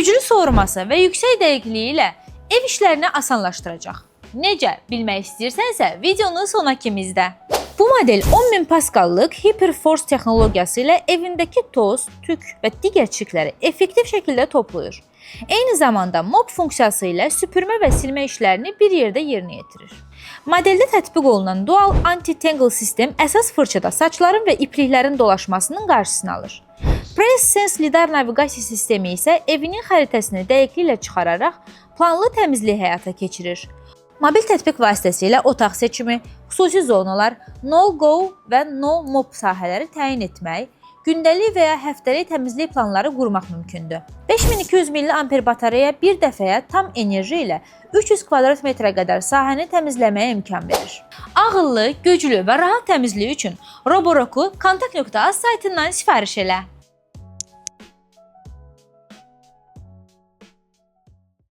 güclü soğurması və yüksək dəqiqliyi ilə ev işlərini asanlaşdıracaq. Necə bilmək istəyirsənsə, videonu sona kimi izlə. Bu model 10.000 paskallıq Hyperforce texnologiyası ilə evindəki toz, tük və digər çirkləri effektiv şəkildə toplayır. Eyni zamanda mop funksiyası ilə süpürmə və silmə işlərini bir yerdə yerinə yetirir. Modeldə tətbiq olunan Dual Anti-Tangle sistem əsas fırçada saçların və ipliklərin dolaşmasının qarşısını alır. Press Sense lidar naviqasiya sistemi isə evinin xəritəsini dəqiqliklə çıxararaq planlı təmizlik həyata keçirir. Mobil tətbiq vasitəsilə otaq seçimi, xüsusi zonalar, no-go və no-mop sahələri təyin etmək, gündəlik və ya həftəlik təmizlik planları qurmaq mümkündür. 5200 mAh batareya bir dəfəyə tam enerji ilə 300 kvadrat metrə qədər sahəni təmizləməyə imkan verir. Ağıllı, güclü və rahat təmizlik üçün Roborock'u kontakt.az saytından sifariş elə.